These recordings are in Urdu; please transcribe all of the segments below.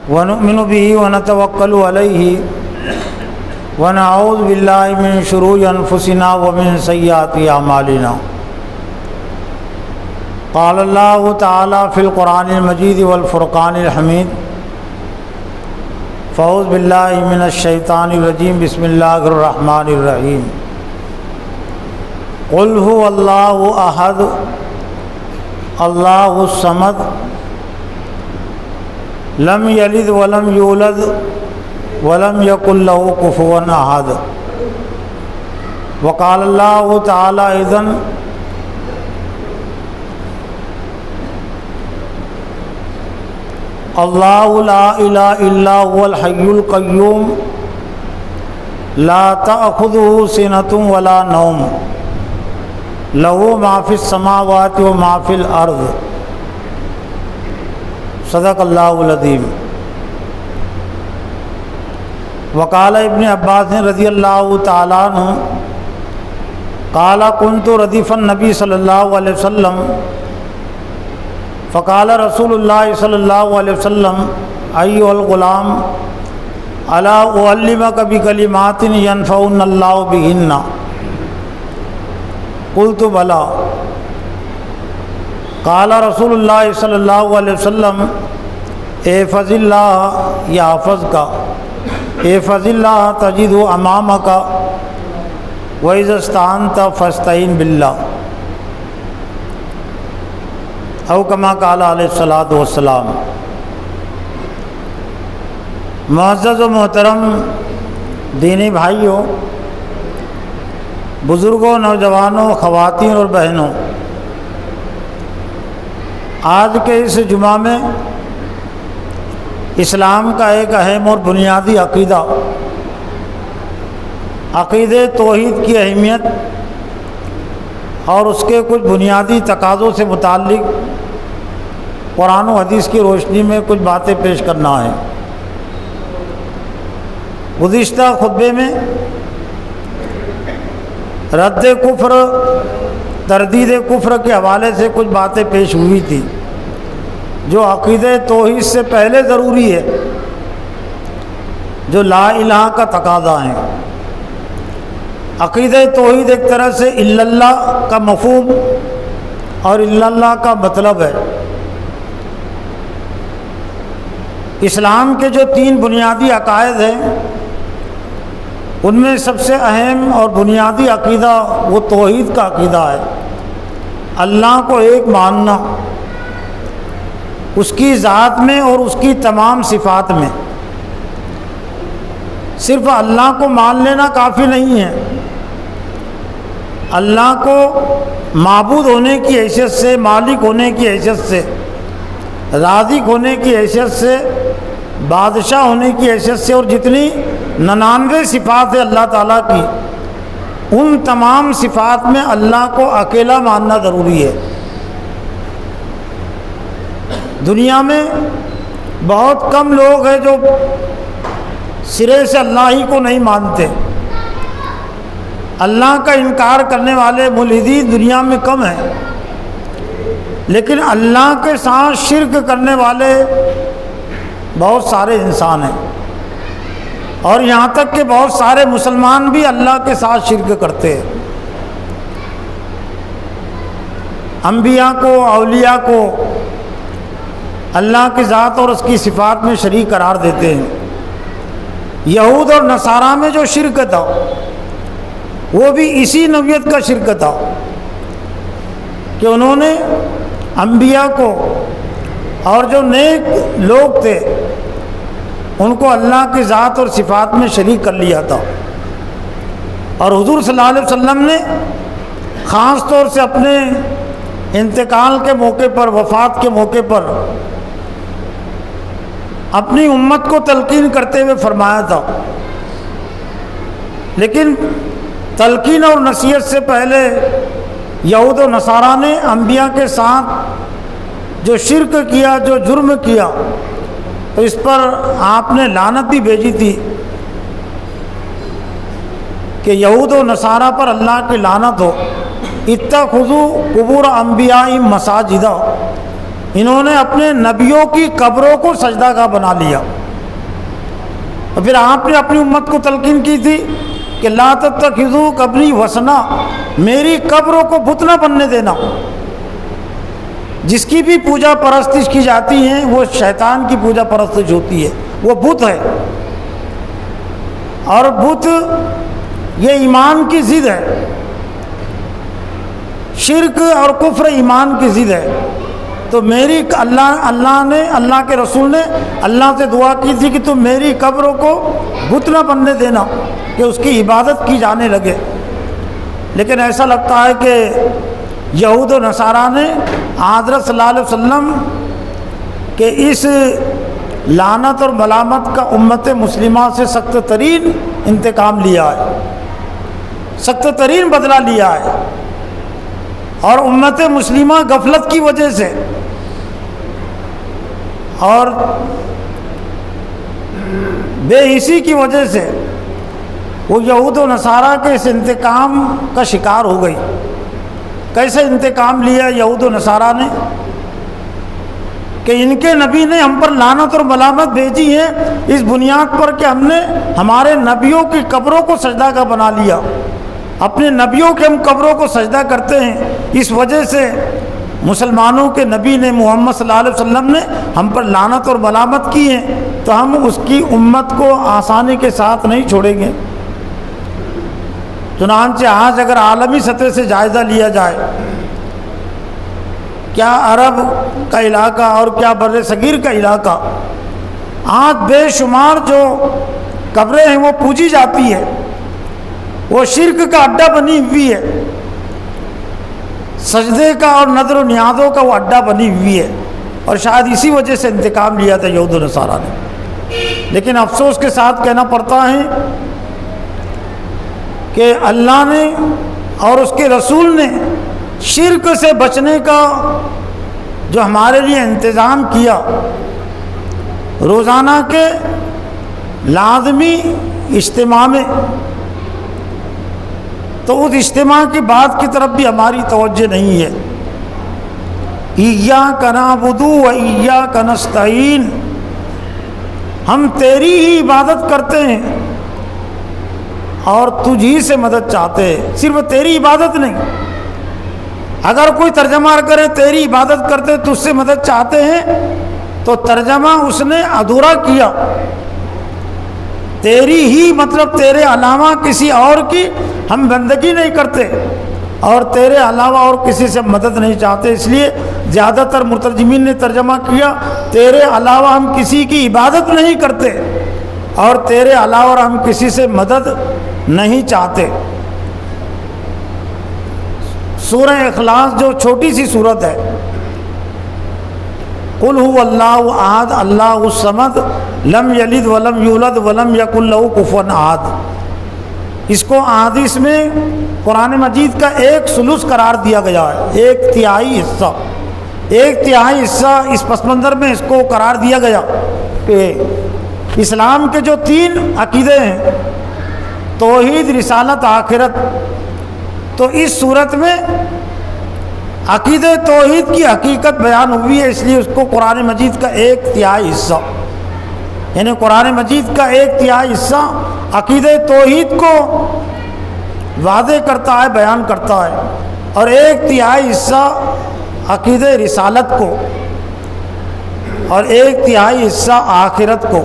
ونؤمن به ونتوکل علیہ ونعوذ باللہ من شرور انفسنا ومن سیئات اعمالنا قال اللہ تعالی فی القرآن المجید والفرقان الحمید فاعوذ باللہ من الشیطان الرجیم بسم اللہ الرحمن الرحیم قل هو اللہ احد اللہ الصمد لم یلد ولم یولد ولم یکن لہ کفوا احد وقال اللہ تعالی اذن اللہ لا الہ الا هو الحی القیوم لا تأخذہ سنۃ ولا نوم لہ ما فی السماوات و ما فی الارض صدق اللہ العظیم۔ وقال ابن عباس رضی اللہ تعالیٰ عنہ قال كنت ردیف النبی صلی اللہ علیہ وسلم فقال رسول اللہ صلی اللہ علیہ وسلم ایھا الغلام الا اعلمک بکلمات ینفعن اللہ بہن قلت بلی قال رسول اللہ صلی اللہ علیہ وسلم احفظ اللہ یحفظک احفظ اللہ تجدہ امامک وَإِذَا اسْتَعَنْتَ فَاسْتَعِنْ بِاللَّهِ او کما قال علیہ الصلوۃ والسلام۔ معزز و محترم دینی بھائیوں، بزرگوں، نوجوانوں، خواتین اور بہنوں، آج کے اس جمعہ میں اسلام کا ایک اہم اور بنیادی عقیدہ، عقیدے توحید کی اہمیت اور اس کے کچھ بنیادی تقاضوں سے متعلق قرآن و حدیث کی روشنی میں کچھ باتیں پیش کرنا ہے۔ گزشتہ خطبے میں رد کفر، تردید کفر کے حوالے سے کچھ باتیں پیش ہوئی تھی جو عقیدہ توحید سے پہلے ضروری ہے، جو لا الہ کا تقاضا ہے۔ عقیدہ توحید ایک طرح سے الا اللہ کا مفہوم اور الا اللہ کا مطلب ہے۔ اسلام کے جو 3 بنیادی عقائد ہیں ان میں سب سے اہم اور بنیادی عقیدہ وہ توحید کا عقیدہ ہے، اللہ کو ایک ماننا، اس کی ذات میں اور اس کی تمام صفات میں۔ صرف اللہ کو مان لینا کافی نہیں ہے، اللہ کو معبود ہونے کی حیثیت سے، مالک ہونے کی حیثیت سے، رازق ہونے کی حیثیت سے، بادشاہ ہونے کی حیثیت سے، اور جتنی 99 صفات ہے اللہ تعالیٰ کی، ان تمام صفات میں اللہ کو اکیلا ماننا ضروری ہے۔ دنیا میں بہت کم لوگ ہیں جو سرے سے اللہ ہی کو نہیں مانتے، اللہ کا انکار کرنے والے ملحدین دنیا میں کم ہیں، لیکن اللہ کے ساتھ شرک کرنے والے بہت سارے انسان ہیں، اور یہاں تک کہ بہت سارے مسلمان بھی اللہ کے ساتھ شرک کرتے ہیں۔ انبیاء کو، اولیاء کو اللہ کی ذات اور اس کی صفات میں شریک قرار دیتے ہیں۔ یہود اور نصارہ میں جو شرک تھا وہ بھی اسی نوعیت کا شرک تھا کہ انہوں نے انبیاء کو اور جو نیک لوگ تھے ان کو اللہ کی ذات اور صفات میں شریک کر لیا تھا، اور حضور صلی اللہ علیہ وسلم نے خاص طور سے اپنے انتقال کے موقع پر، وفات کے موقع پر اپنی امت کو تلقین کرتے ہوئے فرمایا تھا۔ لیکن تلقین اور نصیحت سے پہلے یہود و نصارہ نے انبیاء کے ساتھ جو شرک کیا، جو جرم کیا، تو اس پر آپ نے لعنت بھی بھیجی تھی کہ یہود و نصارہ پر اللہ کی لعنت ہو۔ اتخذوا قبور انبیاء مساجد، انہوں نے اپنے نبیوں کی قبروں کو سجدہ گاہ بنا لیا. اور پھر آپ نے اپنی امت کو تلقین کی تھی کہ لا تتخذوا قبری وثنا، میری قبروں کو بت نہ بننے دینا. جس کی بھی پوجا پرستش کی جاتی ہے وہ شیطان کی پوجا پرستش ہوتی ہے، وہ بت ہے. اور بت یہ ایمان کی ضد ہے، شرک اور کفر ایمان کی ضد ہے. تو میری اللہ کے رسول نے اللہ سے دعا کی تھی کہ تم میری قبروں کو بت نہ بننے دینا کہ اس کی عبادت کی جانے لگے. لیکن ایسا لگتا ہے کہ یہود و نصارہ نے حضرت صلی اللہ علیہ وسلم کے اس لعنت اور ملامت کا امت مسلمہ سے سخت ترین انتقام لیا ہے، سخت ترین بدلہ لیا ہے. اور امت مسلمہ غفلت کی وجہ سے اور بے حسی کی وجہ سے وہ یہود و نصارہ کے اس انتقام کا شکار ہو گئی. کیسے انتقام لیا یہود و نصارہ نے کہ ان کے نبی نے ہم پر لعنت اور ملامت بھیجی ہے اس بنیاد پر کہ ہم نے ہمارے نبیوں کی قبروں کو سجدہ گاہ بنا لیا. اپنے نبیوں کے ہم قبروں کو سجدہ کرتے ہیں، اس وجہ سے مسلمانوں کے نبی نے محمد صلی اللہ علیہ وسلم نے ہم پر لعنت اور ملامت کی ہے، تو ہم اس کی امت کو آسانی کے ساتھ نہیں چھوڑیں گے. چنانچہ آج اگر عالمی سطح سے جائزہ لیا جائے، کیا عرب کا علاقہ اور کیا بر صغیر کا علاقہ، آج بے شمار جو قبریں ہیں وہ پوجی جاتی ہے، وہ شرک کا اڈا بنی ہوئی ہے، سجدے کا اور نظر و نیازوں کا وہ اڈا بنی ہوئی ہے. اور شاید اسی وجہ سے انتقام لیا تھا یہود و نصارہ نے. لیکن افسوس کے ساتھ کہنا پڑتا ہے کہ اللہ نے اور اس کے رسول نے شرک سے بچنے کا جو ہمارے لیے انتظام کیا، روزانہ کے لازمی اجتماع میں، تو اس اجتماع کی بات کی طرف بھی ہماری توجہ نہیں ہے. ایاک نعبد و ایاک نستعین، ہم تیری ہی عبادت کرتے ہیں اور تجھ ہی سے مدد چاہتے ہیں. صرف تیری عبادت نہیں، اگر کوئی ترجمہ کرے تیری عبادت کرتے تجھ سے مدد چاہتے ہیں تو ترجمہ اس نے ادھورا کیا. تیری ہی مطلب تیرے علاوہ کسی اور کی ہم بندگی نہیں کرتے اور تیرے علاوہ اور کسی سے مدد نہیں چاہتے. اس لیے زیادہ تر مترجمین نے ترجمہ کیا تیرے علاوہ ہم کسی کی عبادت نہیں کرتے اور تیرے علاوہ ہم کسی سے مدد نہیں چاہتے. سورہ اخلاص جو چھوٹی سی سورت ہے، قل هو اللہ احد اللہ الصمد لم یلد ولم یولد ولم یکن لہ کفوا احد، اس کو احادیث میں قرآن مجید کا 1/3 قرار دیا گیا ہے. 1/3 حصہ اس پس منظر میں اس کو قرار دیا گیا کہ اسلام کے جو 3 عقیدے ہیں، توحید، رسالت، آخرت، تو اس صورت میں عقیدہ توحید کی حقیقت بیان ہوئی ہے. اس لیے اس کو قرآن مجید کا 1/3 حصہ، یعنی قرآن مجید کا 1/3 حصہ عقیدہ توحید کو واضح کرتا ہے، بیان کرتا ہے، اور 1/3 حصہ عقیدہ رسالت کو اور 1/3 حصہ آخرت کو.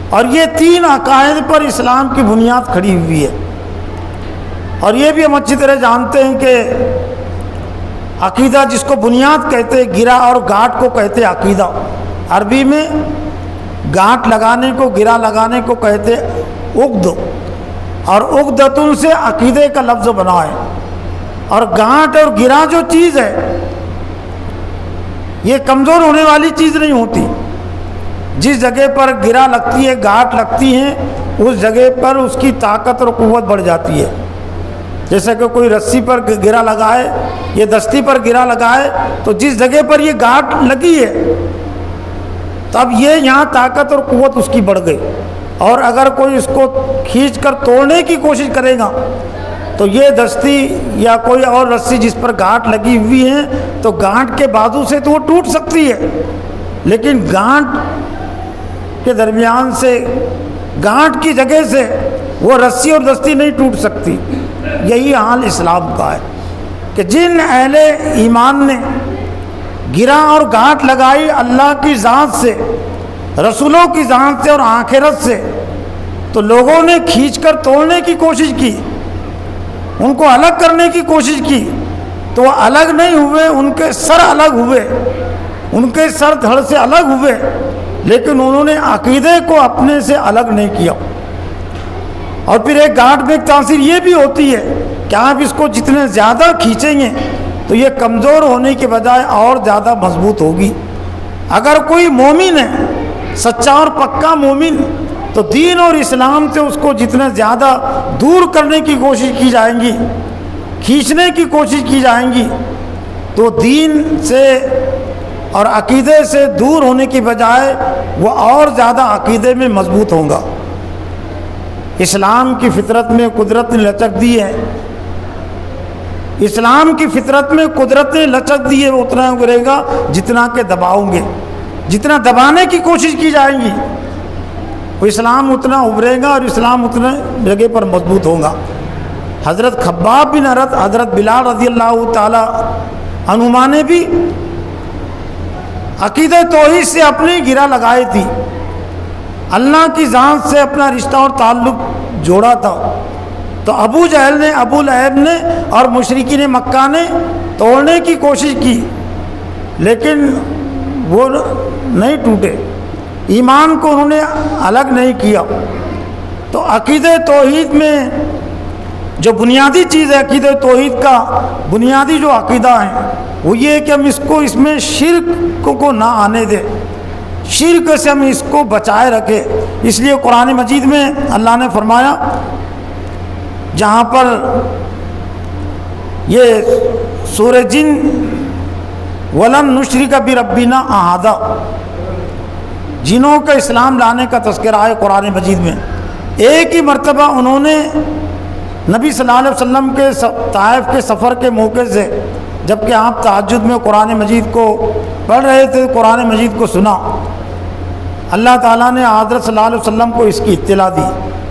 اور یہ 3 عقائد پر اسلام کی بنیاد کھڑی ہوئی ہے. اور یہ بھی ہم اچھی طرح جانتے ہیں کہ عقیدہ جس کو بنیاد کہتے، گرا اور گاٹ کو کہتے عقیدہ. عربی میں گاٹ لگانے کو، گرا لگانے کو کہتے عقد، اور عقدتن سے عقیدے کا لفظ بنا ہے. اور گاٹ اور گرا جو چیز ہے یہ کمزور ہونے والی چیز نہیں ہوتی. جس جگہ پر گرا لگتی ہے، گاٹ لگتی ہیں، اس جگہ پر اس کی طاقت اور قوت بڑھ جاتی ہے. جیسے کہ کوئی رسی پر گرا لگائے یا دستی پر گرا لگائے تو جس جگہ پر یہ گاٹ لگی ہے تب یہ یہاں طاقت اور قوت اس کی بڑھ گئی. اور اگر کوئی اس کو کھینچ کر توڑنے کی کوشش کرے گا تو یہ دستی یا کوئی اور رسی جس پر گانٹ لگی ہوئی ہے تو گانٹ کے بازو سے تو وہ ٹوٹ سکتی ہے، لیکن گانٹ کے درمیان سے، گانٹ کی جگہ سے وہ رسی اور دستی نہیں ٹوٹ سکتی۔ یہی حال اسلام کا ہے کہ جن اہل ایمان نے گرا اور گانٹ لگائی اللہ کی ذات سے، رسولوں کی ذات سے اور آخرت سے، تو لوگوں نے کھینچ کر توڑنے کی کوشش کی، ان کو الگ کرنے کی کوشش کی، تو وہ الگ نہیں ہوئے، ان کے سر الگ ہوئے، ان کے سر دھڑ سے الگ ہوئے، لیکن انہوں نے عقیدے کو اپنے سے الگ نہیں کیا۔ اور پھر ایک گانٹ میں ایک تاثیر یہ بھی ہوتی ہے کہ آپ اس کو جتنے زیادہ کھینچیں گے تو یہ کمزور ہونے کے بجائے اور زیادہ مضبوط ہوگی۔ اگر کوئی مومن ہے، سچا اور پکا مومن، تو دین اور اسلام سے اس کو جتنے زیادہ دور کرنے کی کوشش کی جائیں گی، کھینچنے کی کوشش کی جائیں گی، تو دین سے اور عقیدے سے دور ہونے کی بجائے وہ اور زیادہ عقیدے میں مضبوط ہوں گا۔ اسلام کی فطرت میں قدرت نے لچک دی ہے، اسلام کی فطرت میں قدرت نے لچک دی ہے، وہ اتنا ابھرے گا جتنا کہ دباؤ گے، جتنا دبانے کی کوشش کی جائے گی وہ اسلام اتنا ابھرے گا اور اسلام اتنے جگہ پر مضبوط ہوگا۔ حضرت خباب بن ارت، حضرت بلال رضی اللہ تعالی عنہما نے بھی عقیدہ توحید سے اپنی گرہ لگائی تھی، اللہ کی ذات سے اپنا رشتہ اور تعلق جوڑا تھا، تو ابو جہل نے، ابو لہب نے اور مشرکین مکہ نے توڑنے کی کوشش کی، لیکن وہ نہیں ٹوٹے، ایمان کو انہوں نے الگ نہیں کیا۔ تو عقیدہ توحید میں جو بنیادی چیز ہے، عقیدہ توحید کا بنیادی جو عقیدہ ہے وہ یہ ہے کہ ہم اس میں شرک کو نہ آنے دیں، شرک سے ہم اس کو بچائے رکھیں۔ اس لیے قرآن مجید میں اللہ نے فرمایا، جہاں پر یہ سورہ جن وَلَن نُشْرِكَ بِرَبِّنَا أَحَدًا، جنوں کا اسلام لانے کا تذکرہ ہے قرآن مجید میں۔ ایک ہی مرتبہ انہوں نے نبی صلی اللہ علیہ وسلم کے طائف کے سفر کے موقع سے، جب کہ آپ تہجد میں قرآن مجید کو پڑھ رہے تھے، قرآن مجید کو سنا، اللہ تعالیٰ نے حضرت صلی اللہ علیہ وسلم کو اس کی اطلاع دی،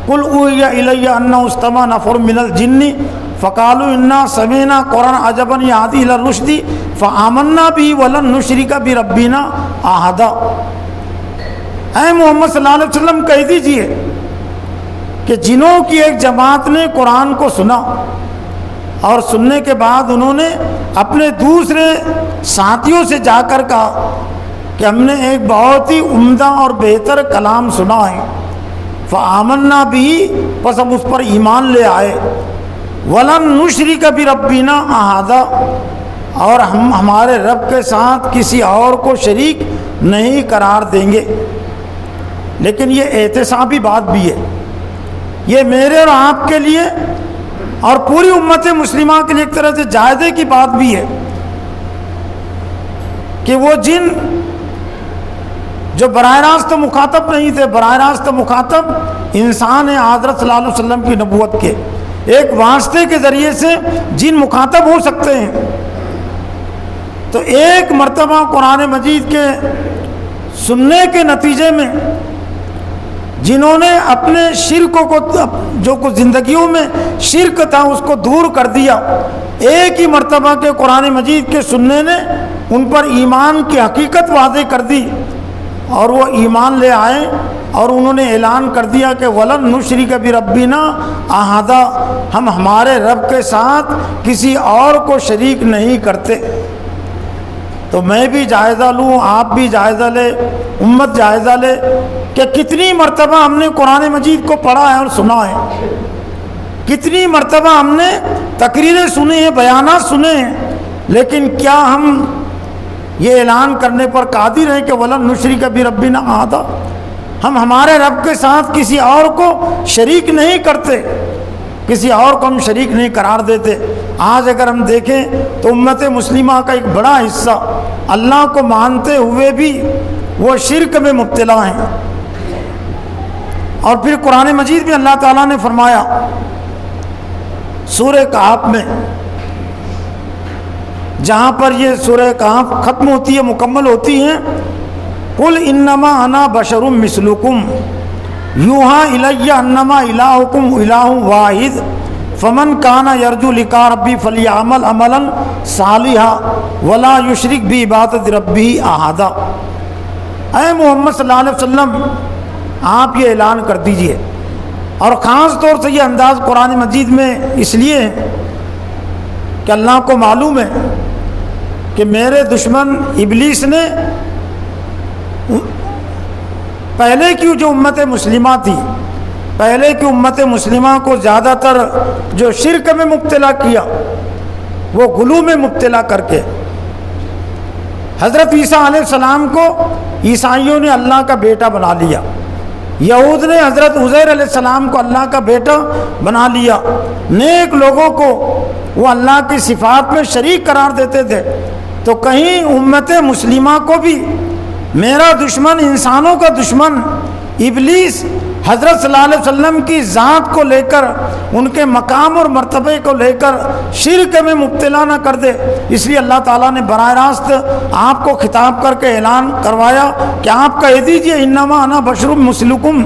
قُلْ أُوحِیَ إِلَیَّ أَنَّهُ اسْتَمَعَ نَفَرٌ مِّنَ الْجِنِّ فَقَالُوا إِنَّا سَمِعْنَا قُرْآنًا عَجَبًا يَهْدِي إِلَى الرُّشْدِ فَآمَنَّا بِهِ وَلَن نُشْرِكَ بِرَبِّنَا أَحَدًا۔ اے محمد صلی اللہ علیہ وسلم کہہ دیجئے کہ جنوں کی ایک جماعت نے قرآن کو سنا اور سننے کے بعد انہوں نے اپنے دوسرے ساتھیوں سے جا کر کہا کہ ہم نے ایک بہت ہی عمدہ اور بہتر کلام سنا ہے، فآمنا بھی، پس ہم اس پر ایمان لے آئے، وَلَن نُشْرِكَ بِرَبِّنَا أَحَدًا، اور ہم ہمارے رب کے ساتھ کسی اور کو شریک نہیں قرار دیں گے۔ لیکن یہ احتسابی بات بھی ہے، یہ میرے اور آپ کے لیے اور پوری امت مسلمہ کے لیے ایک طرح سے جائزے کی بات بھی ہے کہ وہ جن جو براہ راست مخاطب نہیں تھے، براہ راست مخاطب انسان ہیں حضرت صلی اللہ علیہ وسلم کی نبوت کے، ایک واسطے کے ذریعے سے جن مخاطب ہو سکتے ہیں، تو ایک مرتبہ قرآن مجید کے سننے کے نتیجے میں جنہوں نے اپنے شرک کو، جو کچھ زندگیوں میں شرک تھا اس کو دور کر دیا، ایک ہی مرتبہ کے قرآن مجید کے سننے نے ان پر ایمان کی حقیقت واضح کر دی اور وہ ایمان لے آئے اور انہوں نے اعلان کر دیا کہ وَلَن نُشْرِكَ بِرَبِّنَا أَحَدًا، ہم ہمارے رب کے ساتھ کسی اور کو شریک نہیں کرتے۔ تو میں بھی جائزہ لوں، آپ بھی جائزہ لے، امت جائزہ لے کہ کتنی مرتبہ ہم نے قرآن مجید کو پڑھا ہے اور سنا ہے، کتنی مرتبہ ہم نے تقریریں سنی ہیں، بیانات سنے ہیں، لیکن کیا ہم یہ اعلان کرنے پر قادر ہیں کہ وَلَن نُشْرِكَ بِرَبِّنَا أَحَدًا، ہم ہمارے رب کے ساتھ کسی اور کو شریک نہیں کرتے، کسی اور کو ہم شریک نہیں قرار دیتے۔ آج اگر ہم دیکھیں تو امت مسلمہ کا ایک بڑا حصہ اللہ کو مانتے ہوئے بھی وہ شرک میں مبتلا ہیں۔ اور پھر قرآن مجید میں اللہ تعالیٰ نے فرمایا سورہ کہف میں، جہاں پر یہ سورہ کہف ختم ہوتی ہے، مکمل ہوتی ہیں، قل انما انا بشر مثلکم یوحی الی انما الہکم الہ واحد فمن کان یرجو لقاء ربی فلیعمل عملا صالحا ولا یشرک بعبادۃ ربہ احدا۔ اے محمد صلی اللہ علیہ وسلم، آپ یہ اعلان کر دیجئے، اور خاص طور سے یہ انداز قرآن مجید میں اس لیے ہے کہ اللہ کو معلوم ہے کہ میرے دشمن ابلیس نے پہلے کی جو امت مسلمہ تھی، پہلے کی امت مسلمہ کو زیادہ تر جو شرک میں مبتلا کیا، وہ غلو میں مبتلا کر کے حضرت عیسیٰ علیہ السلام کو عیسائیوں نے اللہ کا بیٹا بنا لیا، یہود نے حضرت عزیر علیہ السلام کو اللہ کا بیٹا بنا لیا، نیک لوگوں کو وہ اللہ کی صفات میں شریک قرار دیتے تھے۔ تو کہیں امت مسلمہ کو بھی میرا دشمن، انسانوں کا دشمن ابلیس حضرت صلی اللہ علیہ وسلم کی ذات کو لے کر، ان کے مقام اور مرتبے کو لے کر شرک میں مبتلا نہ کر دے، اس لیے اللہ تعالیٰ نے براہ راست آپ کو خطاب کر کے اعلان کروایا کہ آپ کہہ دیجئے انما انا بشر مثلکم،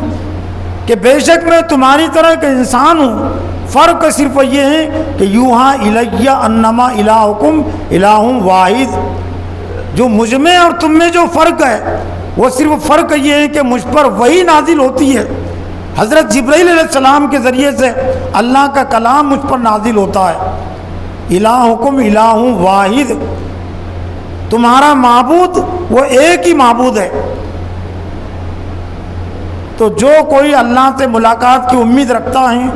کہ بے شک میں تمہاری طرح کا انسان ہوں، فرق صرف یہ ہے کہ یوحی الی انما الہکم الہ واحد، جو مجھ میں اور تم میں جو فرق ہے وہ صرف فرق یہ ہے کہ مجھ پر وحی نازل ہوتی ہے، حضرت جبرائیل علیہ السلام کے ذریعے سے اللہ کا کلام مجھ پر نازل ہوتا ہے۔ الہکم الہ واحد، تمہارا معبود وہ ایک ہی معبود ہے۔ تو جو کوئی اللہ سے ملاقات کی امید رکھتا ہے،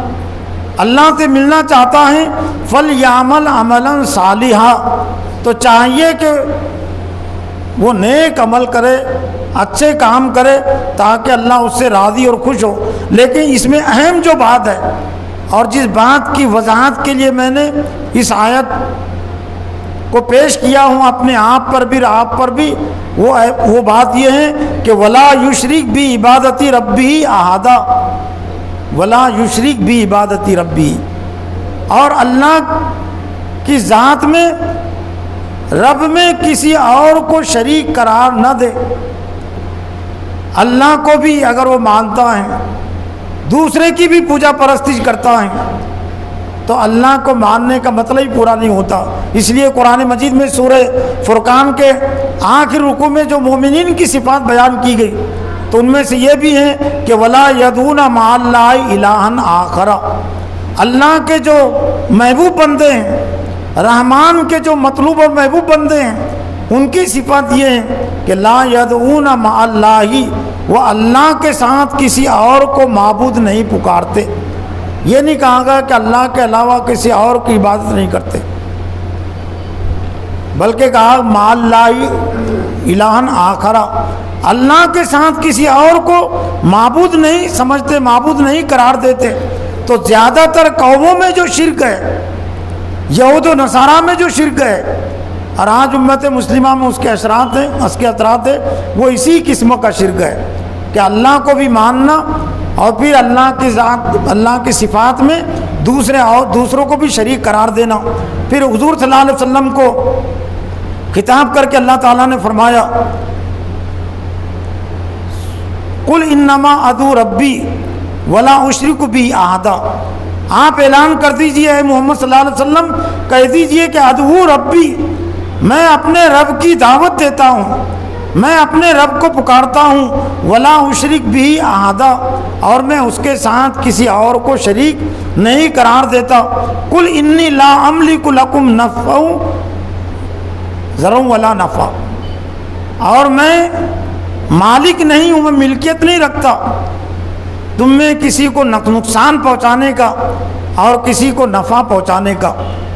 اللہ سے ملنا چاہتا ہے، فَلْيَعْمَلْ عَمَلًا صَالِحًا، تو چاہیے کہ وہ نیک عمل کرے، اچھے کام کرے، تاکہ اللہ اس سے راضی اور خوش ہو۔ لیکن اس میں اہم جو بات ہے، اور جس بات کی وضاحت کے لیے میں نے اس آیت کو پیش کیا ہوں اپنے آپ پر بھی اور آپ پر بھی، وہ بات یہ ہے کہ وَلَا يُشْرِكْ بِعِبَادَةِ رَبِّهِ أَحَدًا، وَلَا يُشْرِكْ بِعِبَادَةِ رَبِّهِ، اور اللہ کی ذات میں، رب میں کسی اور کو شریک قرار نہ دے۔ اللہ کو بھی اگر وہ مانتا ہے، دوسرے کی بھی پوجا پرستش کرتا ہے، تو اللہ کو ماننے کا مطلب ہی پورا نہیں ہوتا۔ اس لیے قرآن مجید میں سورہ فرقان کے آخر رکوع میں جو مومنین کی صفات بیان کی گئی، تو ان میں سے یہ بھی ہے کہ وَلَا يَدْعُونَ مَعَ اللَّهِ إِلَٰهًا آخَرَ، اللہ کے جو محبوب بندے ہیں، رحمان کے جو مطلوب اور محبوب بندے ہیں، ان کی صفات یہ ہے کہ لا يدعون مع اللہ، وہ اللہ کے ساتھ کسی اور کو معبود نہیں پکارتے۔ یہ نہیں کہا گا کہ اللہ کے علاوہ کسی اور کی عبادت نہیں کرتے، بلکہ کہا مع اللہ الہًا آخر، اللہ کے ساتھ کسی اور کو معبود نہیں سمجھتے، معبود نہیں قرار دیتے۔ تو زیادہ تر قوموں میں جو شرک ہے، یہود و نصارہ میں جو شرک ہے، اور آج امت مسلمہ میں اس کے اثرات ہیں، اس کے اثرات ہیں، وہ اسی قسم کا شرک ہے کہ اللہ کو بھی ماننا اور پھر اللہ کی ذات، اللہ کی صفات میں دوسروں کو بھی شریک قرار دینا۔ پھر حضور صلی اللہ علیہ وسلم کو خطاب کر کے اللہ تعالیٰ نے فرمایا قل انما ادعو ربی ولا اشرک بہ احدا، آپ اعلان کر دیجئے اے محمد صلی اللہ علیہ وسلم، کہہ دیجئے کہ ادعو ربی، میں اپنے رب کی دعوت دیتا ہوں، میں اپنے رب کو پکارتا ہوں، ولا اشرک بہ احدا، اور میں اس کے ساتھ کسی اور کو شریک نہیں قرار دیتا۔ قل انی لا املک لکم نفعا ضرا ولا نفع، اور میں مالک نہیں ہوں، میں ملکیت نہیں رکھتا تم میں کسی کو نقصان پہنچانے کا اور کسی کو نفع پہنچانے کا۔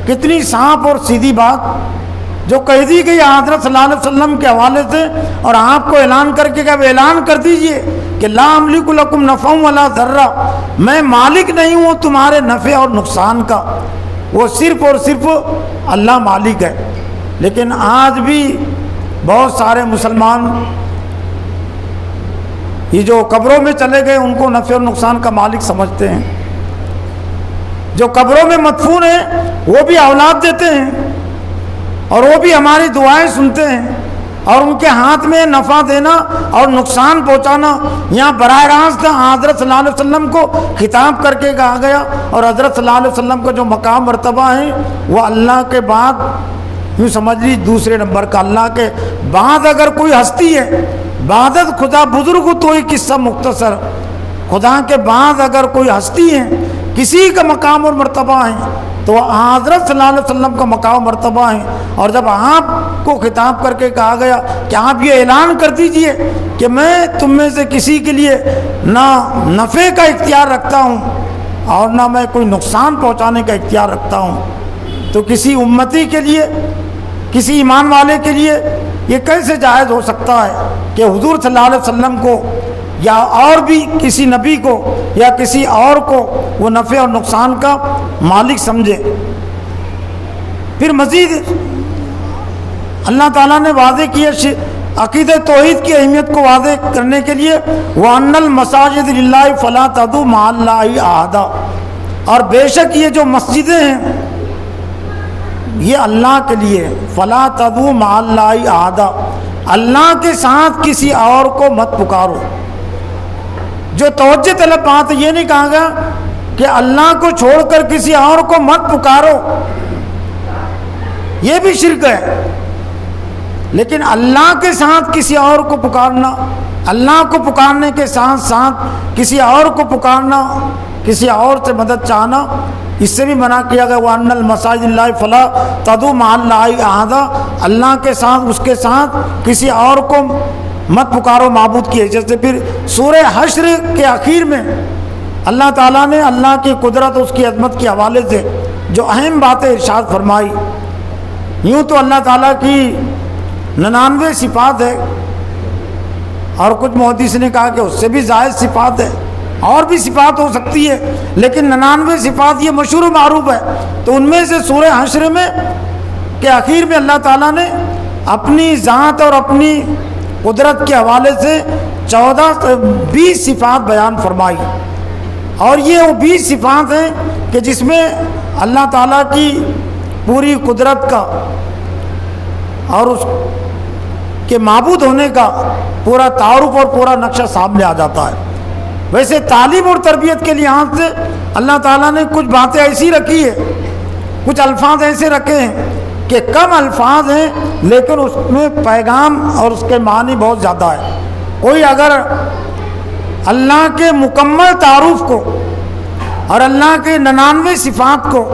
کتنی صاف اور سیدھی بات جو کہہ دی گئی حضرت صلی اللہ علیہ وسلم کے حوالے سے، اور آپ کو اعلان کر کے کہ اعلان کر دیجئے کہ لا املک لکم نفع ولا ضرا، میں مالک نہیں ہوں تمہارے نفع اور نقصان کا، وہ صرف اور صرف اللہ مالک ہے۔ لیکن آج بھی بہت سارے مسلمان یہ جو قبروں میں چلے گئے ان کو نفع اور نقصان کا مالک سمجھتے ہیں۔ جو قبروں میں مدفون ہیں وہ بھی اولاد دیتے ہیں اور وہ بھی ہماری دعائیں سنتے ہیں، اور ان کے ہاتھ میں نفع دینا اور نقصان پہنچانا یہاں براہ راست حضرت صلی اللہ علیہ وسلم کو خطاب کر کے کہا گیا۔ اور حضرت صلی اللہ علیہ وسلم کا جو مقام مرتبہ ہے وہ اللہ کے بعد یوں سمجھ لی دوسرے نمبر کا، اللہ کے بعد اگر کوئی ہستی ہے، بعدت خدا بزرگ تو ہی قصہ مختصر، خدا کے بعد اگر کوئی ہستی ہے کسی کا مقام اور مرتبہ ہے تو حضرت صلی اللہ علیہ وسلم کا مقام مرتبہ ہے۔ اور جب آپ کو خطاب کر کے کہا گیا کہ آپ یہ اعلان کر دیجئے کہ میں تم میں سے کسی کے لیے نہ نفع کا اختیار رکھتا ہوں اور نہ میں کوئی نقصان پہنچانے کا اختیار رکھتا ہوں، تو کسی امتی کے لیے، کسی ایمان والے کے لیے یہ کیسے جائز ہو سکتا ہے کہ حضور صلی اللہ علیہ وسلم کو یا اور بھی کسی نبی کو یا کسی اور کو وہ نفع اور نقصان کا مالک سمجھے۔ پھر مزید اللہ تعالیٰ نے واضح کیا عقیدہ توحید کی اہمیت کو واضح کرنے کے لیے وَأَنَّ الْمَسَاجِدَ لِلَّهِ فَلَا تَدْعُوا مَعَ اللَّهِ أَحَدًا، اور بے شک یہ جو مسجدیں ہیں یہ اللہ کے لیے، فَلَا تَدْعُوا مَعَ اللَّهِ أَحَدًا، اللہ کے ساتھ کسی اور کو مت پکارو۔ جو توجہ طلب بات یہ نہیں کہا گیا کہ اللہ کو چھوڑ کر کسی اور کو مت پکارو، یہ بھی شرک ہے، لیکن اللہ کے ساتھ کسی اور کو پکارنا، اللہ کو پکارنے کے ساتھ ساتھ کسی اور کو پکارنا، کسی اور سے مدد چاہنا، اس سے بھی منع کیا گیا وَأَنَّ الْمَسَاجِدَ لِلَّهِ فَلَا تَدْعُوا مَعَ اللَّهِ أَحَدًا، اللہ کے ساتھ، اس کے ساتھ کسی اور کو مت پکارو معبود کی حیثیت سے۔ پھر سورہ حشر کے آخر میں اللہ تعالیٰ نے اللہ کی قدرت اور اس کی عظمت کے حوالے سے جو اہم باتیں ارشاد فرمائی، یوں تو اللہ تعالیٰ کی 99 صفات ہے، اور کچھ محدث نے کہا کہ اس سے بھی زائد صفات ہے، اور بھی صفات ہو سکتی ہے، لیکن 99 صفات یہ مشہور و معروف ہے۔ تو ان میں سے سورہ حشر میں کے آخر میں اللہ تعالیٰ نے اپنی ذات اور اپنی قدرت کے حوالے سے 20 صفات بیان فرمائی، اور یہ وہ 20 صفات ہیں کہ جس میں اللہ تعالیٰ کی پوری قدرت کا اور اس کے معبود ہونے کا پورا تعارف اور پورا نقشہ سامنے آ جاتا ہے۔ ویسے تعلیم اور تربیت کے لحاظ سے اللہ تعالیٰ نے کچھ باتیں ایسی رکھی ہے، کچھ الفاظ ایسے رکھے ہیں کہ کم الفاظ ہیں لیکن اس میں پیغام اور اس کے معنی بہت زیادہ ہے۔ کوئی اگر اللہ کے مکمل تعارف کو اور اللہ کے 99 صفات کو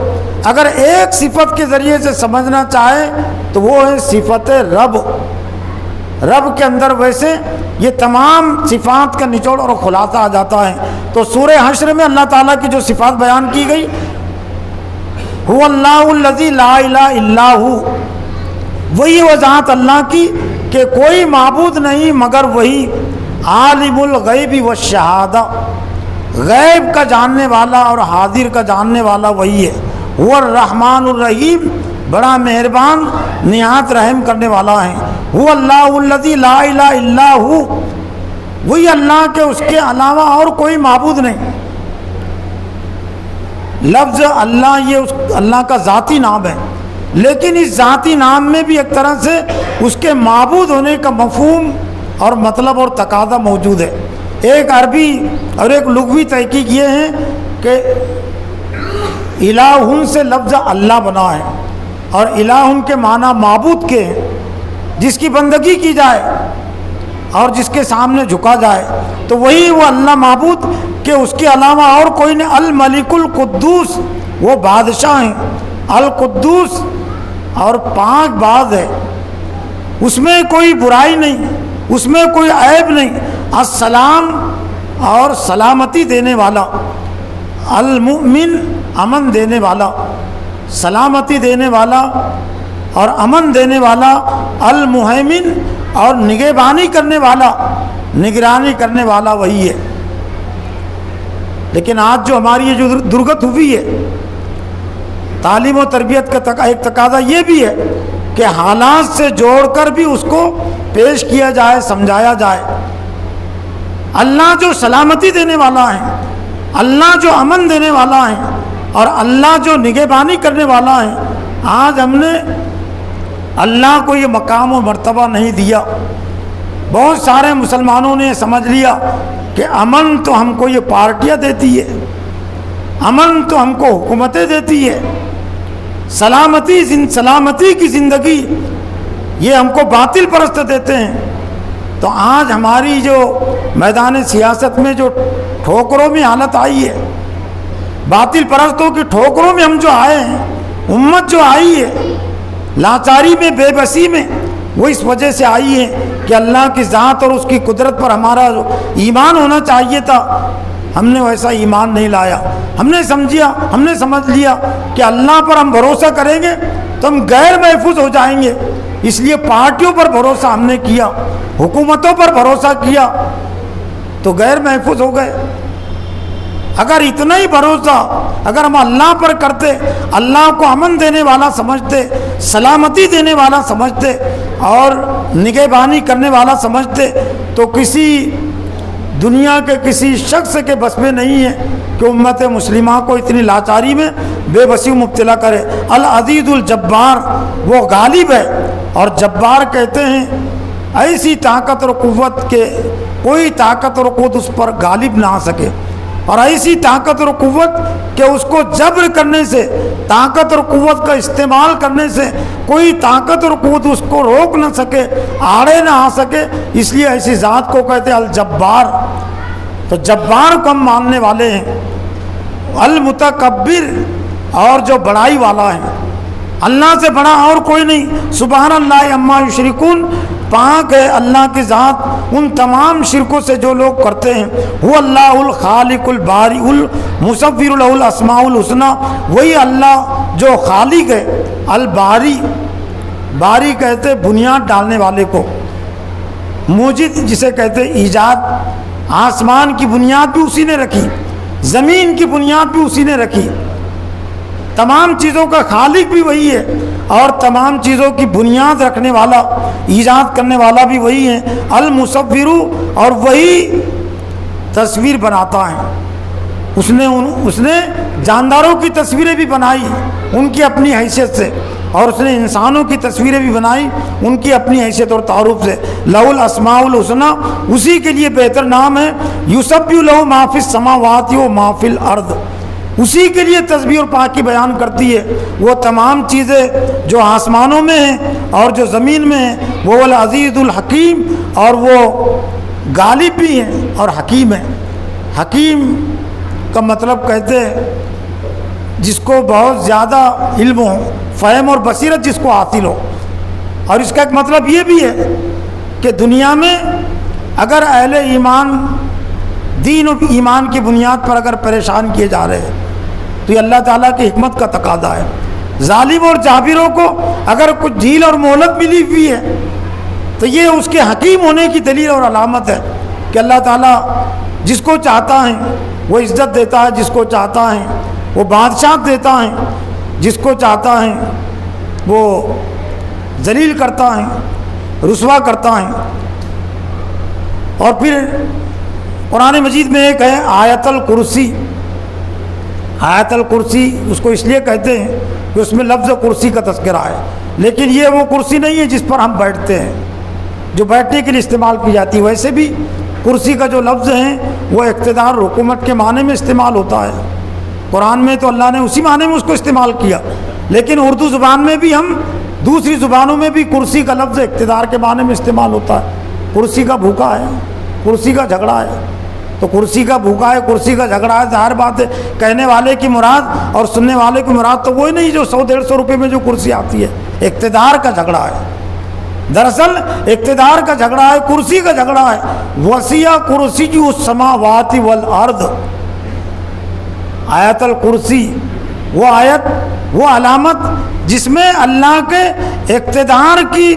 اگر ایک صفت کے ذریعے سے سمجھنا چاہے تو وہ ہے صفت رب۔ رب کے اندر ویسے یہ تمام صفات کا نچوڑ اور خلاصہ آ جاتا ہے۔ تو سورہ حشر میں اللہ تعالیٰ کی جو صفات بیان کی گئی، هو اللہ الذی لا الہ الا ہو، وہی وہ ذات اللہ کی کہ کوئی معبود نہیں مگر وہی، عالم الغیب والشہادہ، غیب کا جاننے والا اور حاضر کا جاننے والا وہی ہے۔ وہ الرحمن الرحیم، بڑا مہربان نہایت رحم کرنے والا ہے۔ وہ اللہ الذی لا الہ الا ہو، وہی اللہ کے اس کے علاوہ اور کوئی معبود نہیں۔ لفظ اللہ یہ اللہ کا ذاتی نام ہے، لیکن اس ذاتی نام میں بھی ایک طرح سے اس کے معبود ہونے کا مفہوم اور مطلب اور تقاضا موجود ہے۔ ایک عربی اور ایک لغوی تحقیق یہ ہے کہ الہٌ سے لفظ اللہ بنا ہے، اور الہٌ کے معنی معبود کے ہیں، جس کی بندگی کی جائے اور جس کے سامنے جھکا جائے، تو وہی وہ اللہ معبود کہ اس کے علاوہ اور کوئی نہیں۔ الملک القدوس، وہ بادشاہ ہیں، القدوس اور پاک باز ہے، اس میں کوئی برائی نہیں، اس میں کوئی عیب نہیں۔ السلام اور سلامتی دینے والا، المؤمن امن دینے والا، سلامتی دینے والا اور امن دینے والا، المہیمن اور نگہبانی کرنے والا، نگرانی کرنے والا وہی ہے۔ لیکن آج جو ہماری یہ جو درگت ہوئی ہے، تعلیم و تربیت کا ایک تقاضا یہ بھی ہے کہ حالات سے جوڑ کر بھی اس کو پیش کیا جائے، سمجھایا جائے۔ اللہ جو سلامتی دینے والا ہے، اللہ جو امن دینے والا ہے، اور اللہ جو نگہبانی کرنے والا ہے، آج ہم نے اللہ کو یہ مقام و مرتبہ نہیں دیا۔ بہت سارے مسلمانوں نے سمجھ لیا کہ امن تو ہم کو یہ پارٹیاں دیتی ہے، امن تو ہم کو حکومتیں دیتی ہے، سلامتی کی زندگی یہ ہم کو باطل پرست دیتے ہیں۔ تو آج ہماری جو میدان سیاست میں جو ٹھوکروں میں حالت آئی ہے، باطل پرستوں کی ٹھوکروں میں ہم جو آئے ہیں، امت جو آئی ہے لاچاری میں، بے بسی میں، وہ اس وجہ سے آئی ہے کہ اللہ کی ذات اور اس کی قدرت پر ہمارا ایمان ہونا چاہیے تھا، ہم نے ویسا ایمان نہیں لایا۔ ہم نے سمجھ لیا کہ اللہ پر ہم بھروسہ کریں گے تو ہم غیر محفوظ ہو جائیں گے، اس لیے پارٹیوں پر بھروسہ ہم نے کیا، حکومتوں پر بھروسہ کیا تو غیر محفوظ ہو گئے۔ اگر اتنا ہی بھروسہ اگر ہم اللہ پر کرتے، اللہ کو امن دینے والا سمجھتے، سلامتی دینے والا سمجھتے اور نگہبانی کرنے والا سمجھتے، تو کسی دنیا کے کسی شخص کے بس میں نہیں ہے کہ امت مسلمہ کو اتنی لاچاری میں بے بسی مبتلا کرے۔ العزیز الجبار، وہ غالب ہے، اور جبار کہتے ہیں ایسی طاقت اور قوت کے کوئی طاقت اور قوت اس پر غالب نہ آ سکے، اور ایسی طاقت اور قوت کہ اس کو جبر کرنے سے، طاقت اور قوت کا استعمال کرنے سے کوئی طاقت اور قوت اس کو روک نہ سکے، آڑے نہ آ سکے، اس لیے ایسی ذات کو کہتے ہیں الجبار۔ تو جبار کو ہم ماننے والے ہیں۔ المتکبر، اور جو بڑائی والا ہے، اللہ سے بڑا اور کوئی نہیں۔ سبحان اللہ عما یشرکون، پاک ہے اللہ کی ذات ان تمام شرکوں سے جو لوگ کرتے ہیں۔ وہ اللہ الخالق الباری المصور له الاسماء الحسنی، وہی اللہ جو خالق ہے، الباری، باری کہتے بنیاد ڈالنے والے کو، موجد جسے کہتے ایجاد، آسمان کی بنیاد بھی اسی نے رکھی، زمین کی بنیاد بھی اسی نے رکھی، تمام چیزوں کا خالق بھی وہی ہے اور تمام چیزوں کی بنیاد رکھنے والا، ایجاد کرنے والا بھی وہی ہے۔ المصور، اور وہی تصویر بناتا ہے، اس نے جانداروں کی تصویریں بھی بنائی ان کی اپنی حیثیت سے، اور اس نے انسانوں کی تصویریں بھی بنائی ان کی اپنی حیثیت اور تعارف سے۔ لہ الاسماء الحسنی، اسی کے لیے بہتر نام ہے۔ یسبح لہ ما فی السماوات و ما فی الارض، اسی کے لیے تسبیح اور پاکی بیان کرتی ہے۔ وہ تمام چیزیں جو آسمانوں میں ہیں اور جو زمین میں ہیں، وہ العزیز الحکیم، اور وہ غالب بھی ہیں اور حکیم ہیں۔ حکیم کا مطلب کہتے ہیں جس کو بہت زیادہ علم ہو، فہم اور بصیرت جس کو حاصل ہو، اور اس کا ایک مطلب یہ بھی ہے کہ دنیا میں اگر اہل ایمان دین و ایمان کی بنیاد پر اگر پریشان کیے جا رہے ہیں تو یہ اللہ تعالیٰ کی حکمت کا تقاضا ہے۔ ظالم اور جابروں کو اگر کچھ ڈھیل اور مہلت ملی ہوئی ہے تو یہ اس کے حکیم ہونے کی دلیل اور علامت ہے کہ اللہ تعالیٰ جس کو چاہتا ہے وہ عزت دیتا ہے، جس کو چاہتا ہے وہ بادشاہ دیتا ہے، جس کو چاہتا ہے وہ ذلیل کرتا ہے، رسوا کرتا ہے۔ اور پھر قرآن مجید میں ایک ہے آیت الکرسی۔ آیت الکرسی اس کو اس لیے کہتے ہیں کہ اس میں لفظ کرسی کا تذکرہ ہے، لیکن یہ وہ کرسی نہیں ہے جس پر ہم بیٹھتے ہیں، جو بیٹھنے کے لیے استعمال کی جاتی ہے۔ ویسے بھی کرسی کا جو لفظ ہے وہ اقتدار، حکومت کے معنی میں استعمال ہوتا ہے۔ قرآن میں تو اللہ نے اسی معنی میں اس کو استعمال کیا، لیکن اردو زبان میں بھی ہم دوسری زبانوں میں بھی کرسی کا لفظ اقتدار کے معنی میں استعمال ہوتا ہے۔ کرسی کا بھوکا ہے، کرسی کا جھگڑا ہے، تو کرسی کا بھوکا ہے، کرسی کا جھگڑا ہے، ظاہر بات ہے کہنے والے کی مراد اور سننے والے کی مراد تو وہی نہیں جو 100-150 روپے میں جو کرسی آتی ہے۔ اقتدار کا جھگڑا ہے، دراصل اقتدار کا جھگڑا ہے، کرسی کا جھگڑا ہے۔ وسیع کرسی السماوات والارض، آیت الکرسی وہ آیت، وہ علامت جس میں اللہ کے اقتدار کی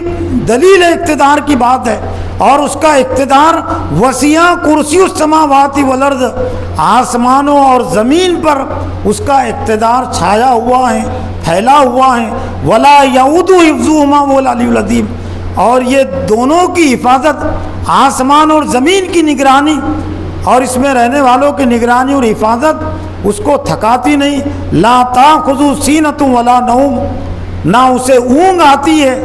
دلیل، اقتدار کی بات ہے، اور اس کا اقتدار وسیع کرسی السماوات والارض، آسمانوں اور زمین پر اس کا اقتدار چھایا ہوا ہے، پھیلا ہوا ہے۔ ولا یعود حفظہما وهو العلی العظیم، اور یہ دونوں کی حفاظت، آسمان اور زمین کی نگرانی اور اس میں رہنے والوں کی نگرانی اور حفاظت اس کو تھکاتی نہیں. لا تاخذو سینۃ ولا نوم، نہ اسے اونگ آتی ہے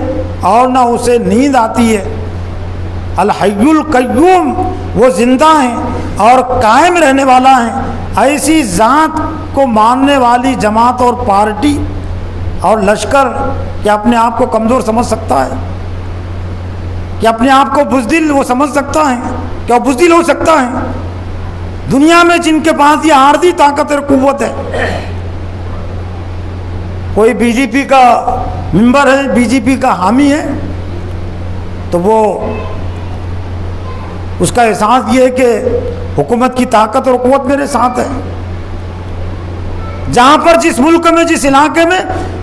اور نہ اسے نیند آتی ہے. الحی القیوم، وہ زندہ ہیں اور قائم رہنے والا ہیں. ایسی ذات کو ماننے والی جماعت اور پارٹی اور لشکر کیا اپنے آپ کو کمزور سمجھ سکتا ہے؟ کہ اپنے آپ کو بزدل وہ سمجھ سکتا ہے؟ کیا وہ بزدل ہو سکتا ہے؟ دنیا میں جن کے پاس یہ عارضی طاقت اور قوت ہے، کوئی بی جے پی کا ممبر ہے، بی جے پی کا حامی ہے، تو وہ اس کا احساس یہ ہے کہ حکومت کی طاقت اور قوت میرے ساتھ ہے. جہاں پر جس ملک میں جس علاقے میں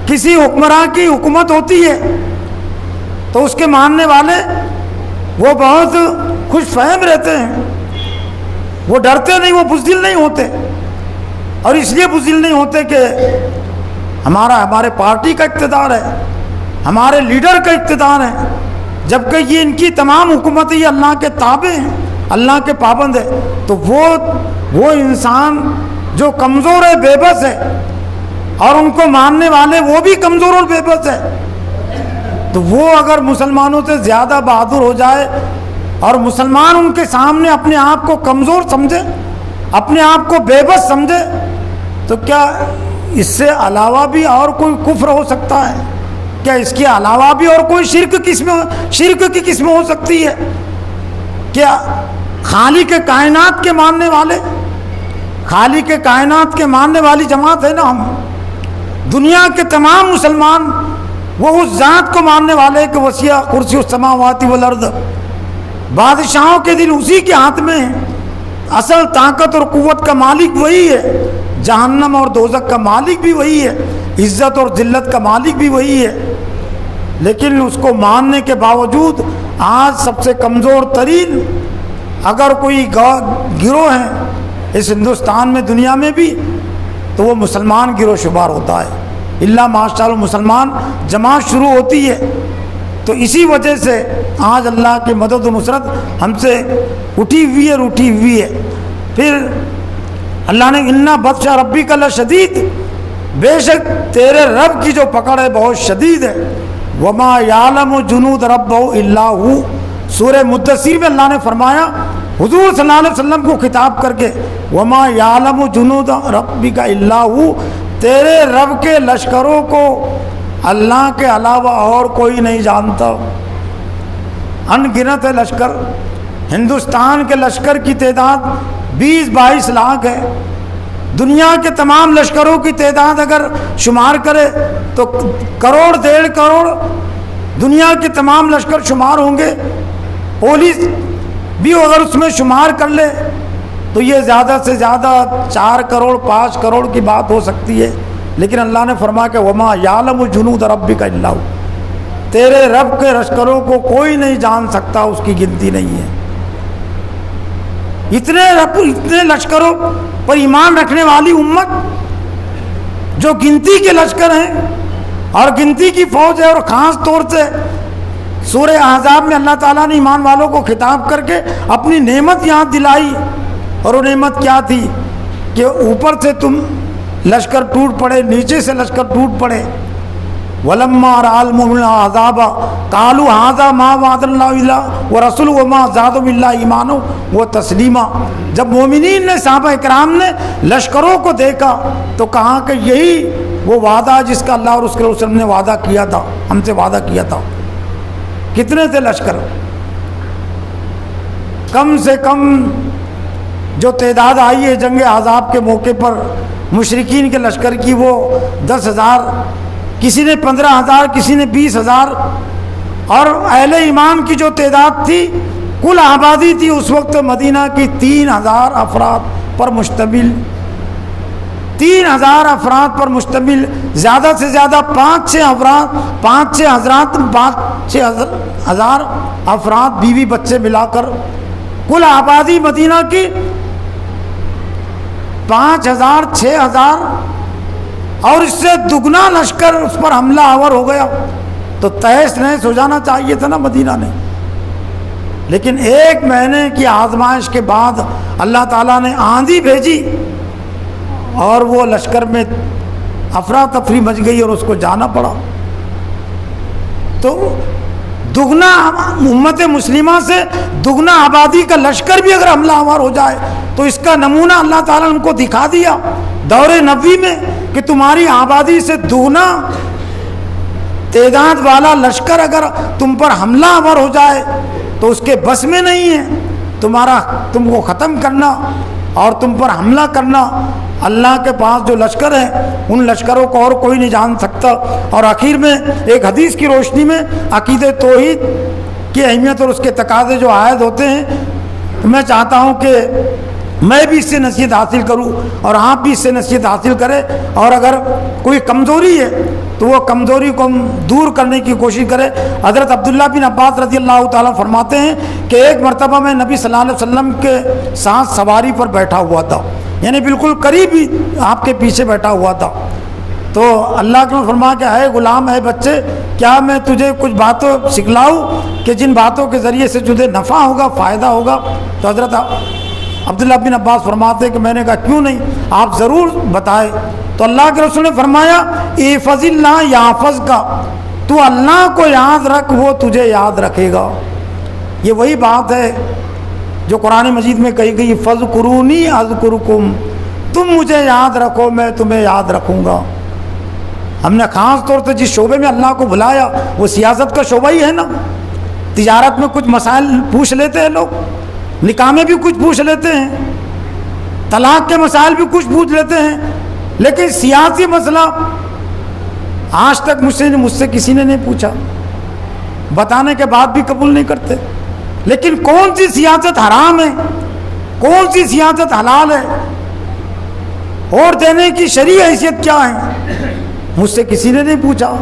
کسی حکمراں کی حکومت ہوتی ہے تو اس کے ماننے والے وہ بہت خوش فہم رہتے ہیں، وہ ڈرتے نہیں، وہ بزدل نہیں ہوتے. اور اس لیے بزدل نہیں ہوتے کہ ہمارے پارٹی کا اقتدار ہے، ہمارے لیڈر کا اقتدار ہے، جبکہ یہ ان کی تمام حکومتیں یہ اللہ کے تابع ہیں، اللہ کے پابند ہے. تو وہ انسان جو کمزور ہے، بے بس ہے، اور ان کو ماننے والے وہ بھی کمزور اور بے بس ہے، تو وہ اگر مسلمانوں سے زیادہ بہادر ہو جائے اور مسلمان ان کے سامنے اپنے آپ کو کمزور سمجھے، اپنے آپ کو بے بس سمجھے، تو کیا اس سے علاوہ بھی اور کوئی کفر ہو سکتا ہے؟ کیا اس کے علاوہ بھی اور کوئی شرک کی قسم ہو سکتی ہے؟ کیا خالق کے کائنات کے ماننے والے، خالق کے کائنات کے ماننے والی جماعت ہے نا ہم، دنیا کے تمام مسلمان وہ اس ذات کو ماننے والے کہ وسیع کرسی السماوات والارض، بادشاہوں کے دل اسی کے ہاتھ میں ہیں، اصل طاقت اور قوت کا مالک وہی ہے، جہنم اور دوزخ کا مالک بھی وہی ہے، عزت اور ذلت کا مالک بھی وہی ہے. لیکن اس کو ماننے کے باوجود آج سب سے کمزور ترین اگر کوئی گروہ ہے اس ہندوستان میں، دنیا میں بھی، تو وہ مسلمان گروہ شمار ہوتا ہے. اللہ ماشاء اللہ مسلمان جماعت شروع ہوتی ہے. تو اسی وجہ سے آج اللہ کی مدد و نصرت ہم سے اٹھی ہوئی ہے. پھر اللہ نے اِنَّ بطشَ رَبِّکَ لَشَدِیدٌ، بے شک تیرے رب کی جو پکڑ ہے بہت شدید ہے. وَمَا يَعْلَمُ جُنُودَ رَبِّهُ إِلَّا هُوَ، سورہ مدثر میں اللہ نے فرمایا حضور صلی اللہ علیہ وسلم کو خطاب کر کے، وَمَا يَعْلَمُ جُنُودَ رَبِّكَ إِلَّا هُوَ، تیرے رب کے لشکروں کو اللہ کے علاوہ اور کوئی نہیں جانتا. ان گنت ہے لشکر، ہندوستان کے لشکر کی تعداد 20-22 لاکھ ہے. دنیا کے تمام لشکروں کی تعداد اگر شمار کرے تو 1.5 کروڑ دنیا کے تمام لشکر شمار ہوں گے. پولیس بھی اگر اس میں شمار کر لے تو یہ زیادہ سے زیادہ 4 کروڑ 5 کروڑ کی بات ہو سکتی ہے. لیکن اللہ نے فرمایا کہ وما یعلم جنود ربک الا ہو، تیرے رب کے لشکروں کو کوئی نہیں جان سکتا، اس کی گنتی نہیں ہے. اتنے لشکروں پر ایمان رکھنے والی امت جو گنتی کے لشکر ہیں اور گنتی کی فوج ہے. اور خاص طور سے سورہ احزاب میں اللہ تعالیٰ نے ایمان والوں کو خطاب کر کے اپنی نعمت یاد دلائی. اور وہ نعمت کیا تھی کہ اوپر سے تم لشکر ٹوٹ پڑے، نیچے سے لشکر ٹوٹ پڑے. وَلَمَّا رَأَى الْمُؤْمِنُونَ الْأَحْزَابَ قَالُوا هَذَا مَا وَعَدَنَا اللَّهُ إِلَّا وَرَسُولُهُ وَمَا زَادَهُمْ إِلَّا إِيمَانًا وَتَسْلِيمًا. جب مومنین نے، صحابہ اکرام نے لشکروں کو دیکھا تو کہا کہ یہی وہ وعدہ جس کا اللہ اور اس کے رسول نے وعدہ کیا تھا، ہم سے وعدہ کیا تھا. کتنے تھے لشکر؟ کم سے کم جو تعداد آئی ہے جنگ احزاب کے موقع پر مشرکین کے لشکر کی، وہ 10,000، کسی نے 15,000، کسی نے 20,000. اور اہل ایمان کی جو تعداد تھی، کل آبادی تھی اس وقت مدینہ کی 3,000 افراد پر مشتمل. 3,000 افراد پر مشتمل، زیادہ سے زیادہ 5-6 ہزار افراد، بیوی بچے ملا کر کل آبادی مدینہ کی 5,000 6,000، اور اس سے دگنا لشکر اس پر حملہ آور ہو گیا تو تہس نہس ہو جانا چاہیے تھا نا مدینہ نے. لیکن 1 مہینے کی آزمائش کے بعد اللہ تعالیٰ نے آندھی بھیجی اور وہ لشکر میں افراتفری مچ گئی اور اس کو جانا پڑا۔ تو دگنا امت مسلمہ سے دگنا آبادی کا لشکر بھی اگر حملہ آور ہو جائے تو اس کا نمونہ اللہ تعالیٰ نے ان کو دکھا دیا دور نبوی میں کہ تمہاری آبادی سے دگنا تعداد والا لشکر اگر تم پر حملہ آور ہو جائے تو اس کے بس میں نہیں ہے تم کو ختم کرنا اور تم پر حملہ کرنا۔ اللہ کے پاس جو لشکر ہے ان لشکروں کو اور کوئی نہیں جان سکتا۔ اور آخر میں ایک حدیث کی روشنی میں عقیدہ توحید کی اہمیت اور اس کے تقاضے جو عائد ہوتے ہیں، میں چاہتا ہوں کہ میں بھی اس سے نصیحت حاصل کروں اور آپ بھی اس سے نصیحت حاصل کریں، اور اگر کوئی کمزوری ہے تو وہ کمزوری کو ہم دور کرنے کی کوشش کریں۔ حضرت عبداللہ بن عباس رضی اللہ تعالیٰ فرماتے ہیں کہ ایک مرتبہ میں نبی صلی اللہ علیہ وسلم کے ساتھ سواری پر بیٹھا ہوا تھا، یعنی بالکل قریب ہی آپ کے پیچھے بیٹھا ہوا تھا۔ تو اللہ کے فرمایا کہ اے غلام، اے بچے، کیا میں تجھے کچھ باتیں سکھلاؤں کہ جن باتوں کے ذریعے سے تجھے نفع ہوگا، فائدہ ہوگا؟ تو حضرت عبداللہ بن عباس فرماتے ہیں کہ میں نے کہا کیوں نہیں، آپ ضرور بتائیں۔ تو اللہ کے رسول نے فرمایا احفظ اللہ یحفظ کا، تو اللہ کو یاد رکھ وہ تجھے یاد رکھے گا۔ یہ وہی بات ہے جو قرآن مجید میں کہی گئی فاذکرونی اذکرکم، تم مجھے یاد رکھو میں تمہیں یاد رکھوں گا۔ ہم نے خاص طور سے جس شعبے میں اللہ کو بلایا وہ سیاست کا شعبہ ہی ہے نا۔ تجارت میں کچھ مسائل پوچھ لیتے ہیں لوگ، نکاح میں بھی کچھ پوچھ لیتے ہیں، طلاق کے مسائل بھی کچھ پوچھ لیتے ہیں، لیکن سیاسی مسئلہ آج تک مجھ سے کسی نے نہیں پوچھا، بتانے کے بعد بھی قبول نہیں کرتے۔ لیکن کون سی سیاست حرام ہے، کون سی سیاست حلال ہے، ووٹ دینے کی شرعی حیثیت کیا ہے، مجھ سے کسی نے نہیں پوچھا۔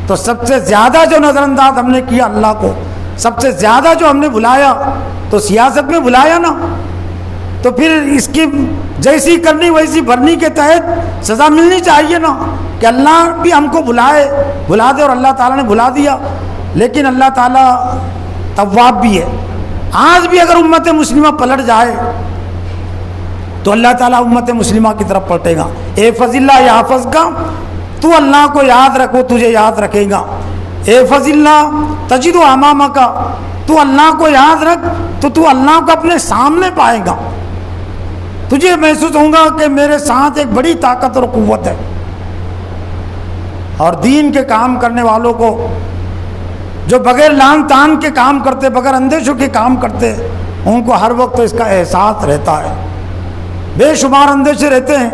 تو سب سے زیادہ جو نظر انداز ہم نے کیا اللہ کو، سب سے زیادہ جو ہم نے بلایا تو سیاست میں بلایا نا، تو پھر اس کی جیسی کرنی ویسی بھرنی کے تحت سزا ملنی چاہیے نا، کہ اللہ بھی ہم کو بلا دے، اور اللہ تعالیٰ نے بلا دیا۔ لیکن اللہ تعالیٰ تواب بھی ہے، آج بھی اگر امت مسلمہ پلٹ جائے تو اللہ تعالیٰ امت مسلمہ کی طرف پلٹے گا۔ احفظ اللہ یحفظ کا، تو اللہ کو یاد رکھو تجھے یاد رکھے گا۔ احفظ اللہ تجد امامک کا، تو اللہ کو یاد رکھ تو اللہ کو اپنے سامنے پائے گا، تجھے محسوس ہوگا کہ میرے ساتھ ایک بڑی طاقت اور قوت ہے۔ اور دین کے کام کرنے والوں کو جو بغیر لان تان کے کام کرتے، بغیر اندیشوں کے کام کرتے، ان کو ہر وقت اس کا احساس رہتا ہے۔ بے شمار اندیشے رہتے ہیں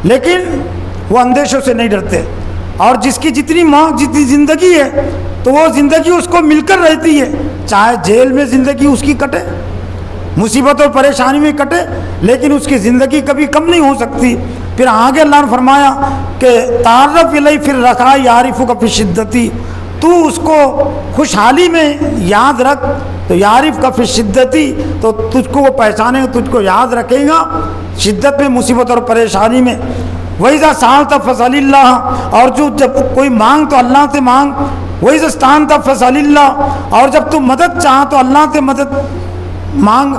لیکن وہ اندیشوں سے نہیں ڈرتے، اور جس کی جتنی زندگی ہے تو وہ زندگی اس کو مل کر رہتی ہے، چاہے جیل میں زندگی اس کی کٹے، مصیبت اور پریشانی میں کٹے، لیکن اس کی زندگی کبھی کم نہیں ہو سکتی۔ پھر آگے اللہ نے فرمایا کہ تعرف الیہ فی الرخاء یعرفک فی الشدۃ، تو اس کو خوشحالی میں یاد رکھ تو یعرف کا فی الشدۃ، تو تجھ کو وہ پہچانے گا، تجھ کو یاد رکھے گا شدت میں، مصیبت اور پریشانی میں۔ وَإِذَا سَأَلْتَ فَاسْأَلِ اللَّهَ، اور جو جب کوئی مانگ تو اللہ سے مانگ۔ وَإِذَا اسْتَعَنْتَ فَاسْأَلِ اللَّهَ، اور جب تم مدد چاہ تو اللہ سے مدد مانگ۔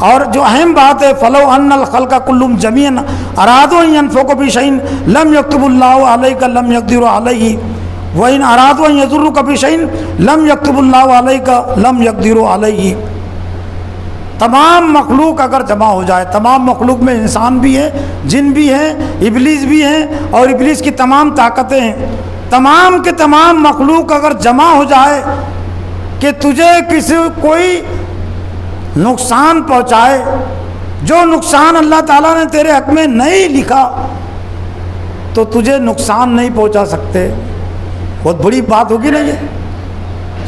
اور جو اہم بات ہے فَلَوْ أَنَّ الْخَلْقَ كُلُّهُمْ جَمِيعًا أَرَادُوا أَن يَنفَعُوكَ بِشَيْءٍ لَمْ يَكْتُبِ اللَّهُ عَلَيْكَ لَمْ يَقْدِرُوا عَلَيْهِ وَإِنْ أَرَادُوا أَن يَضُرُّوكَ بِشَيْءٍ لَمْ يَكْتُبِ اللَّهُ عَلَيْكَ لَمْ يَقْدِرُوا عَلَيْهِ۔ تمام مخلوق اگر جمع ہو جائے، تمام مخلوق میں انسان بھی ہے، جن بھی ہیں، ابلیس بھی ہیں، اور ابلیس کی تمام طاقتیں ہیں، تمام کے تمام مخلوق اگر جمع ہو جائے کہ تجھے کوئی نقصان پہنچائے، جو نقصان اللہ تعالیٰ نے تیرے حق میں نہیں لکھا تو تجھے نقصان نہیں پہنچا سکتے۔ بہت بڑی بات ہوگی نا یہ۔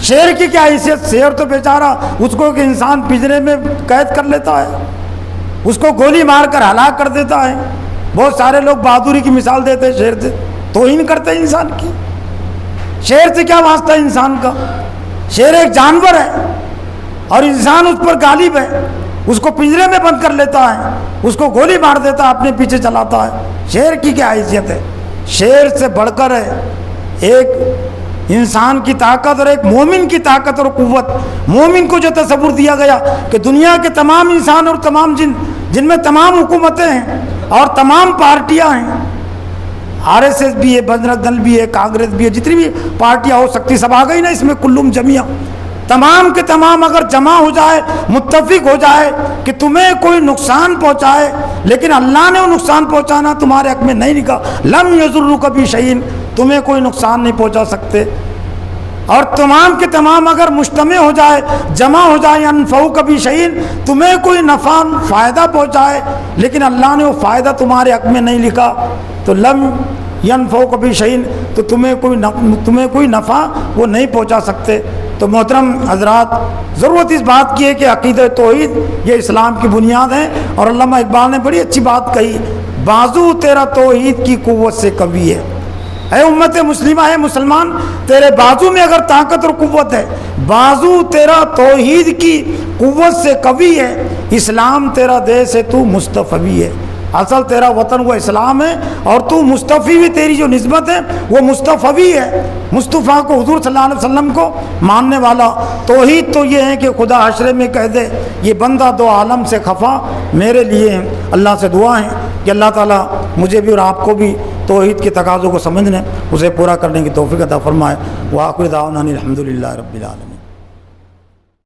شیر کی کیا حیثیت، شیر تو بیچارہ اس کو کہ انسان پنجرے میں قید کر لیتا ہے، اس کو گولی مار کر ہلاک کر دیتا ہے۔ بہت سارے لوگ بہادری کی مثال دیتے ہیں شیر سے، توہین کرتے ہیں انسان کی۔ شیر سے کیا واسطہ ہے انسان کا؟ شیر ایک جانور ہے اور انسان اس پر غالب ہے، اس کو پنجرے میں بند کر لیتا ہے، اس کو گولی مار دیتا ہے، اپنے پیچھے چلاتا ہے۔ شیر کی کیا حیثیت ہے؟ شیر سے بڑھ کر ہے ایک انسان کی طاقت اور ایک مومن کی طاقت اور قوت۔ مومن کو جو تصور دیا گیا کہ دنیا کے تمام انسان اور تمام جن جن میں تمام حکومتیں ہیں اور تمام پارٹیاں ہیں، RSS بھی ہے، بجرنگ دل بھی ہے، کانگریس بھی ہے، جتنی بھی پارٹیاں ہو سکتی سب آ گئی نا اس میں، کلم جمیع، تمام کے تمام اگر جمع ہو جائے، متفق ہو جائے کہ تمہیں کوئی نقصان پہنچائے، لیکن اللہ نے وہ نقصان پہنچانا تمہارے حق میں نہیں لکھا، لم یضرک بشیء، تمہیں کوئی نقصان نہیں پہنچا سکتے، اور تمام کے تمام اگر مجتمع ہو جائے، جمع ہو جائے، انفعوک بشیء، تمہیں کوئی نفع فائدہ پہنچائے لیکن اللہ نے وہ فائدہ تمہارے حق میں نہیں لکھا، تو لم ینفعوک بشیء، تو تمہیں کوئی نفع وہ نہیں پہنچا سکتے۔ تو محترم حضرات، ضرورت اس بات کی ہے کہ عقیدہ توحید یہ اسلام کی بنیاد ہے، اور علامہ اقبال نے بڑی اچھی بات کہی، بازو تیرا توحید کی قوت سے قوی ہے، اے امت مسلمہ، ہے مسلمان، تیرے بازو میں اگر طاقت اور قوت ہے، بازو تیرا توحید کی قوت سے قوی ہے، اسلام تیرا دیس ہے، تو مصطفی ہے، اصل تیرا وطن وہ اسلام ہے، اور تو مصطفی بھی، تیری جو نسبت ہے وہ مصطفی ہے، مصطفیٰ کو، حضور صلی اللہ علیہ وسلم کو ماننے والا۔ توحید تو یہ ہے کہ خدا حشر میں کہہ دے یہ بندہ دو عالم سے خفا میرے لیے ہیں۔ اللہ سے دعا ہے کہ اللہ تعالیٰ مجھے بھی اور آپ کو بھی توحید کے تقاضوں کو سمجھنے، اسے پورا کرنے کی توفیق عطا فرمائے۔ وآخر دعوانا الحمدللہ رب العالمین۔